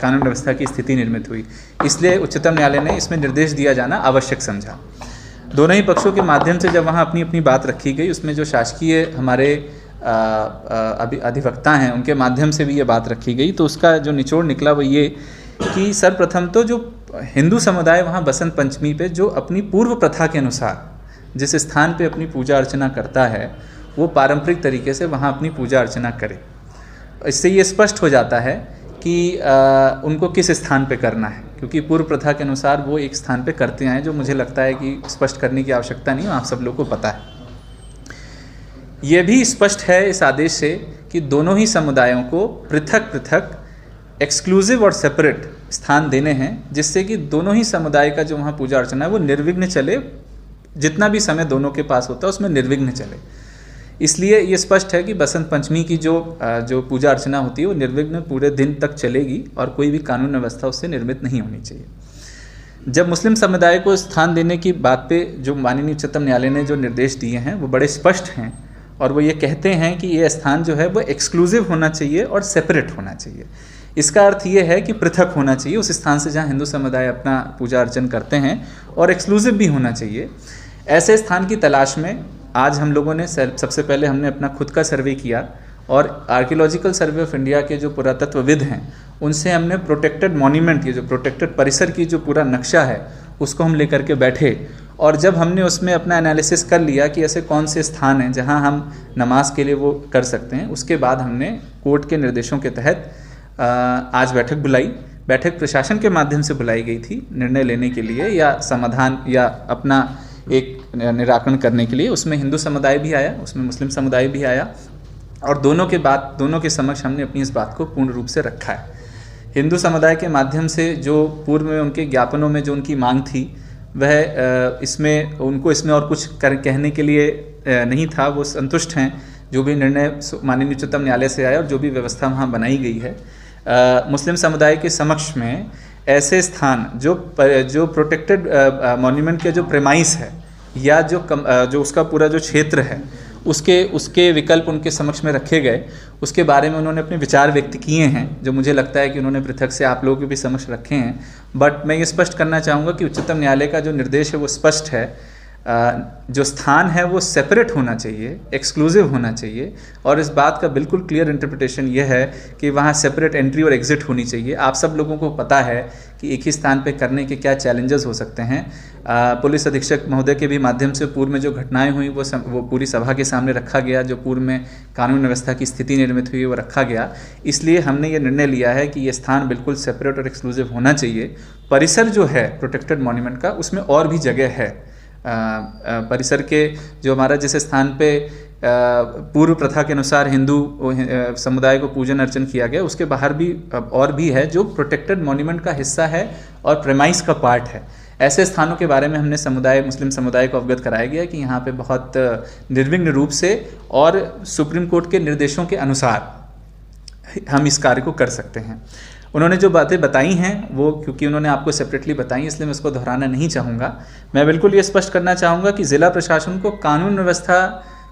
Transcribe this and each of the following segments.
कानून व्यवस्था की स्थिति निर्मित हुई। इसलिए उच्चतम न्यायालय ने इसमें निर्देश दिया जाना आवश्यक समझा। दोनों ही पक्षों के माध्यम से जब वहाँ अपनी अपनी बात रखी गई, उसमें जो शासकीय हमारे अधिवक्ता हैं उनके माध्यम से भी ये बात रखी गई, तो उसका जो निचोड़ निकला वो ये कि सर्वप्रथम तो जो हिंदू समुदाय वहाँ बसंत पंचमी पे जो अपनी पूर्व प्रथा के अनुसार जिस स्थान पे अपनी पूजा अर्चना करता है वो पारंपरिक तरीके से वहाँ अपनी पूजा अर्चना करे। इससे ये स्पष्ट हो जाता है कि उनको किस स्थान पे करना है, क्योंकि पूर्व प्रथा के अनुसार वो एक स्थान पे करते आए, जो मुझे लगता है कि स्पष्ट करने की आवश्यकता नहीं, आप सब लोग को पता है। ये भी स्पष्ट है इस आदेश से कि दोनों ही समुदायों को पृथक पृथक एक्सक्लूसिव और सेपरेट स्थान देने हैं, जिससे कि दोनों ही समुदाय का जो वहाँ पूजा अर्चना है वो निर्विघ्न चले, जितना भी समय दोनों के पास होता है उसमें निर्विघ्न चले। इसलिए ये स्पष्ट है कि बसंत पंचमी की जो पूजा अर्चना होती है वो निर्विघ्न पूरे दिन तक चलेगी और कोई भी कानून व्यवस्था उससे निर्मित नहीं होनी चाहिए। जब मुस्लिम समुदाय को स्थान देने की बात पे जो माननीय उच्चतम न्यायालय ने जो निर्देश दिए हैं वो बड़े स्पष्ट हैं, और वो ये कहते हैं कि ये स्थान जो है वो एक्सक्लूसिव होना चाहिए और सेपरेट होना चाहिए। इसका अर्थ ये है कि पृथक होना चाहिए उस स्थान से जहाँ हिंदू समुदाय अपना पूजा अर्चन करते हैं, और एक्सक्लूसिव भी होना चाहिए। ऐसे स्थान की तलाश में आज हम लोगों ने सबसे पहले हमने अपना खुद का सर्वे किया, और आर्कियोलॉजिकल सर्वे ऑफ इंडिया के जो पुरातत्वविद हैं उनसे हमने प्रोटेक्टेड मॉन्यूमेंट, ये जो प्रोटेक्टेड परिसर की जो पूरा नक्शा है उसको हम लेकर के बैठे, और जब हमने उसमें अपना एनालिसिस कर लिया कि ऐसे कौन से स्थान हैं जहां हम नमाज के लिए वो कर सकते हैं, उसके बाद हमने कोर्ट के निर्देशों के तहत आज बैठक बुलाई। बैठक प्रशासन के माध्यम से बुलाई गई थी निर्णय लेने के लिए या समाधान या अपना एक निराकरण करने के लिए। उसमें हिंदू समुदाय भी आया, उसमें मुस्लिम समुदाय भी आया, और दोनों के समक्ष हमने अपनी इस बात को पूर्ण रूप से रखा है। हिंदू समुदाय के माध्यम से जो पूर्व में उनके ज्ञापनों में जो उनकी मांग थी वह इसमें उनको इसमें और कुछ कहने के लिए नहीं था, वो संतुष्ट हैं जो भी निर्णय माननीय उच्चतम न्यायालय से आया और जो भी व्यवस्था वहाँ बनाई गई है। मुस्लिम समुदाय के समक्ष में ऐसे स्थान जो प्रोटेक्टेड मॉन्यूमेंट के जो प्रेमाइस है या जो उसका पूरा जो क्षेत्र है उसके विकल्प उनके समक्ष में रखे गए, उसके बारे में उन्होंने अपने विचार व्यक्त किए हैं, जो मुझे लगता है कि उन्होंने पृथक से आप लोगों के भी समक्ष रखे हैं। बट मैं ये स्पष्ट करना चाहूँगा कि उच्चतम न्यायालय का जो निर्देश है वो स्पष्ट है, जो स्थान है वो सेपरेट होना चाहिए, एक्सक्लूसिव होना चाहिए, और इस बात का बिल्कुल क्लियर इंटरप्रिटेशन ये है कि वहाँ सेपरेट एंट्री और एग्जिट होनी चाहिए। आप सब लोगों को पता है कि एक ही स्थान पे करने के क्या चैलेंजेस हो सकते हैं। पुलिस अधीक्षक महोदय के भी माध्यम से पूर्व में जो घटनाएं हुई वो पूरी सभा के सामने रखा गया, जो पूर्व में कानून व्यवस्था की स्थिति निर्मित हुई वो रखा गया। इसलिए हमने ये निर्णय लिया है कि ये स्थान बिल्कुल सेपरेट और एक्सक्लूसिव होना चाहिए। परिसर जो है प्रोटेक्टेड मॉन्यूमेंट का उसमें और भी जगह है। परिसर के जो हमारा जिस स्थान पे पूर्व प्रथा के अनुसार हिंदू समुदाय को पूजन अर्चन किया गया, उसके बाहर भी और भी है जो प्रोटेक्टेड मॉन्यूमेंट का हिस्सा है और प्रेमाइस का पार्ट है। ऐसे स्थानों के बारे में हमने मुस्लिम समुदाय को अवगत कराया गया कि यहाँ पे बहुत निर्विघ्न रूप से और सुप्रीम कोर्ट के निर्देशों के अनुसार हम इस कार्य को कर सकते हैं। उन्होंने जो बातें बताई हैं वो क्योंकि उन्होंने आपको सेपरेटली बताई, इसलिए मैं उसको दोहराना नहीं चाहूँगा। मैं बिल्कुल ये स्पष्ट करना चाहूँगा कि ज़िला प्रशासन को कानून व्यवस्था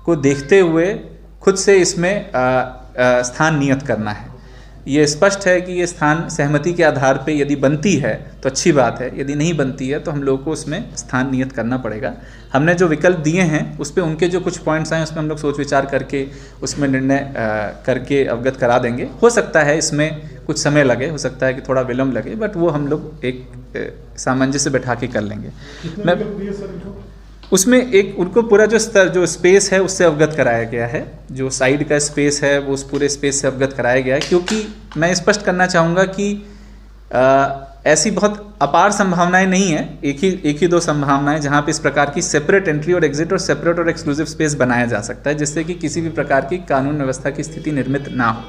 को देखते हुए खुद से इसमें स्थान नियत करना है। ये स्पष्ट है कि ये स्थान सहमति के आधार पे यदि बनती है तो अच्छी बात है, यदि नहीं बनती है तो हम लोग को उसमें स्थान नियत करना पड़ेगा। हमने जो विकल्प दिए हैं उस पर उनके जो कुछ पॉइंट्स आए उसमें हम लोग सोच विचार करके उसमें निर्णय करके अवगत करा देंगे। हो सकता है इसमें कुछ समय लगे, हो सकता है कि थोड़ा विलम्ब लगे, बट वो हम लोग एक सामंजस्य बैठा के कर लेंगे। मैं उसमें एक उनको पूरा जो स्पेस है उससे अवगत कराया गया है, जो साइड का स्पेस है वो उस पूरे स्पेस से अवगत कराया गया है, क्योंकि मैं स्पष्ट करना चाहूँगा कि ऐसी बहुत अपार संभावनाएं नहीं है, एक ही दो संभावनाएं जहाँ पे इस प्रकार की सेपरेट एंट्री और एग्जिट और सेपरेट और एक्सक्लूसिव स्पेस बनाया जा सकता है, जिससे कि किसी भी प्रकार की कानून व्यवस्था की स्थिति निर्मित ना हो।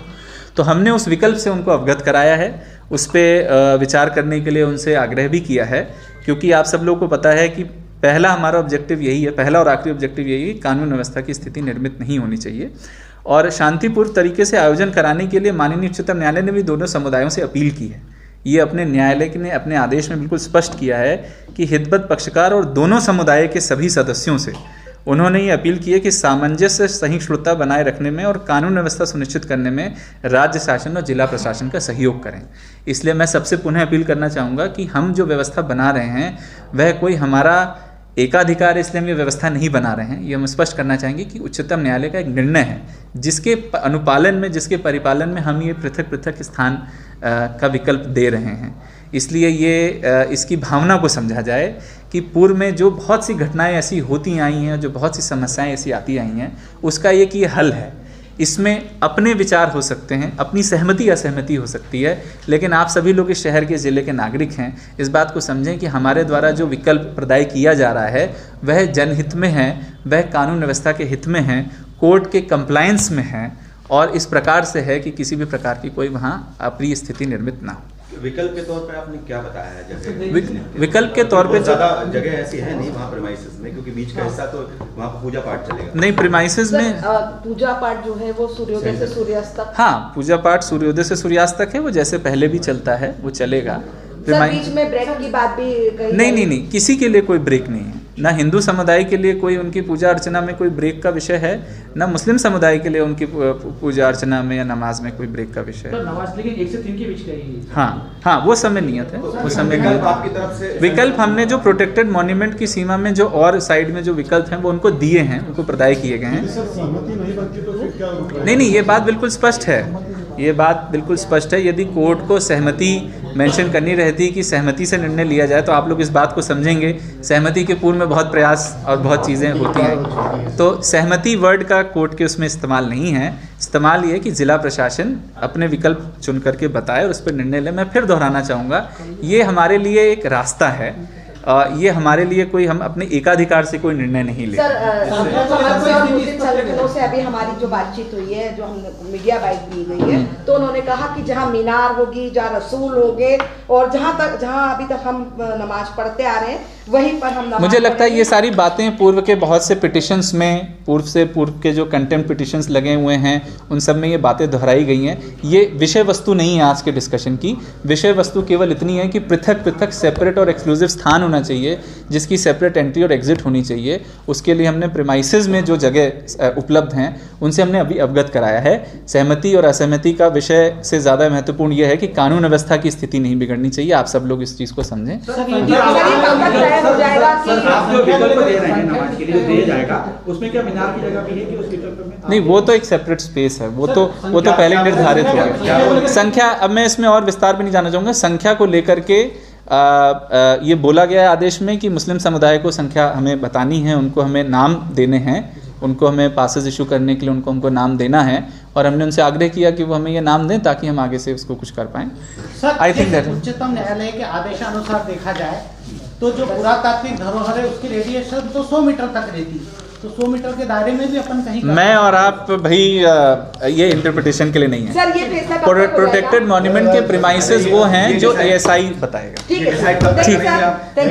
तो हमने उस विकल्प से उनको अवगत कराया है, उस पर विचार करने के लिए उनसे आग्रह भी किया है, क्योंकि आप सब लोगों को पता है कि पहला हमारा ऑब्जेक्टिव यही है, पहला और आखिरी ऑब्जेक्टिव यही है कि कानून व्यवस्था की स्थिति निर्मित नहीं होनी चाहिए। और शांतिपूर्ण तरीके से आयोजन कराने के लिए माननीय उच्चतम न्यायालय ने भी दोनों समुदायों से अपील की है। ये अपने न्यायालय ने अपने आदेश में बिल्कुल स्पष्ट किया है कि हितबद्ध पक्षकार और दोनों समुदाय के सभी सदस्यों से उन्होंने ये अपील की है कि सामंजस्य सहिष्णुता बनाए रखने में और कानून व्यवस्था सुनिश्चित करने में राज्य शासन और जिला प्रशासन का सहयोग करें। इसलिए मैं सबसे पुनः अपील करना चाहूँगा कि हम जो व्यवस्था बना रहे हैं वह कोई हमारा एकाधिकार है इसलिए हम ये व्यवस्था नहीं बना रहे हैं। ये हम स्पष्ट करना चाहेंगे कि उच्चतम न्यायालय का एक निर्णय है जिसके अनुपालन में, जिसके परिपालन में हम ये पृथक पृथक स्थान का विकल्प दे रहे हैं। इसलिए ये इसकी भावना को समझा जाए कि पूर्व में जो बहुत सी घटनाएं ऐसी होती आई हैं, जो बहुत सी समस्याएं ऐसी आती आई हैं, उसका एक ये हल है। इसमें अपने विचार हो सकते हैं, अपनी सहमति असहमति हो सकती है, लेकिन आप सभी लोग इस शहर के ज़िले के नागरिक हैं। इस बात को समझें कि हमारे द्वारा जो विकल्प प्रदाय किया जा रहा है वह जनहित में है, वह कानून व्यवस्था के हित में है, कोर्ट के कंप्लायंस में है और इस प्रकार से है कि किसी भी प्रकार की कोई वहाँ अप्रिय स्थिति निर्मित ना हो। विकल्प के तौर पर आपने क्या बताया है? जैसे विकल्प के तौर पे ज़्यादा जगह ऐसी है नहीं वहाँ प्रीमाइसेस में, क्योंकि बीच का हिस्सा तो वहाँ पर पूजा पाठ चलेगा। नहीं, प्रीमाइसेस में पूजा पाठ जो है वो सूर्योदय से सूर्यास्त तक। हाँ, पूजा पाठ सूर्योदय से सूर्यास्त तक है, वो जैसे पहले भी चलता है वो चलेगा। सर, बीच में ब्रेक की बात भी कही नहीं, किसी के लिए कोई ब्रेक नहीं है। ना हिंदू समुदाय के लिए कोई उनकी पूजा अर्चना में कोई ब्रेक का विषय है, ना मुस्लिम समुदाय के लिए उनकी पूजा अर्चना में या नमाज में कोई ब्रेक का विषय है। नमाज लेकिन 1 से 3 के बीच का ही। हाँ, वो समय नियत है, वो समय नियत। आपकी तरफ से विकल्प हमने जो प्रोटेक्टेड मॉन्यूमेंट की सीमा में जो और साइड में जो विकल्प हैं वो उनको दिए हैं, उनको प्रदाय किए गए हैं। नहीं, ये बात बिल्कुल स्पष्ट है, ये बात बिल्कुल स्पष्ट है। यदि कोर्ट को सहमति मेंशन करनी रहती कि सहमति से निर्णय लिया जाए तो आप लोग इस बात को समझेंगे। सहमति के पूर्व में बहुत प्रयास और बहुत चीज़ें होती हैं, तो सहमति वर्ड का कोर्ट के उसमें इस्तेमाल नहीं है। इस्तेमाल ये है कि जिला प्रशासन अपने विकल्प चुन करके बताए और उस पर निर्णय ले। मैं फिर दोहराना चाहूँगा, ये हमारे लिए एक रास्ता है, ये हमारे लिए कोई, हम अपने एकाधिकार से कोई निर्णय नहीं ले। सर, संगठनों से अभी हमारी जो बातचीत हुई है, जो हम मीडिया बाइट दी गई है, तो उन्होंने कहा कि जहां मीनार होगी, जहां रसूल होंगे और जहां अभी तक हम नमाज पढ़ते आ रहे हैं वहीं पर हम। मुझे लगता है ये सारी बातें पूर्व के बहुत से पिटिशंस में, पूर्व के जो कंटेम्प्ट पिटिशंस लगे हुए हैं उन सब में ये बातें दोहराई गई हैं। ये विषय वस्तु नहीं है आज के डिस्कशन की। विषय वस्तु केवल इतनी है कि पृथक पृथक सेपरेट और एक्सक्लूसिव स्थान होना चाहिए जिसकी सेपरेट एंट्री और एग्जिट होनी चाहिए। उसके लिए हमने प्रीमाइसेस में जो जगह उपलब्ध हैं उनसे हमने अभी अवगत कराया है। सहमति और असहमति का विषय से ज़्यादा महत्वपूर्ण यह है कि कानून व्यवस्था की स्थिति नहीं बिगड़नी चाहिए। आप सब लोग इस चीज़ को समझें। आप जो विकल्प दे रहे हैं नमाज के लिए दिया जाएगा, उसमें क्या मीनार की जगह भी है कि उस विकल्प में? नहीं, वो तो एक सेपरेट स्पेस है, वो तो पहले निर्धारित हो गया। संख्या, अब मैं इसमें और विस्तार में नहीं जाना चाहूँगा। संख्या को लेकर के ये बोला गया है आदेश में कि मुस्लिम समुदाय को संख्या हमें बतानी है, उनको हमें नाम देने हैं, उनको हमें पासेस इशू करने के लिए उनको नाम देना है और हमने उनसे आग्रह किया कि वो हमें ये नाम दें ताकि हम आगे से उसको कुछ कर पाएँ। आई थिंक दैट उच्चतम न्यायालय के आदेशानुसार देखा जाए तो जो पुरातात्विक धरोहर है उसकी रेडिएशन तो 100 मीटर तक रहती है, तो 100 मीटर के दायरे में भी अपन कहीं मैं और आप भाई ये इंटरप्रिटेशन के लिए नहीं है। सर, ये प्रोटेक्टेड मॉन्यूमेंट के प्रीमाइसेस वो हैं जो ASI बताएगा। ठीक है।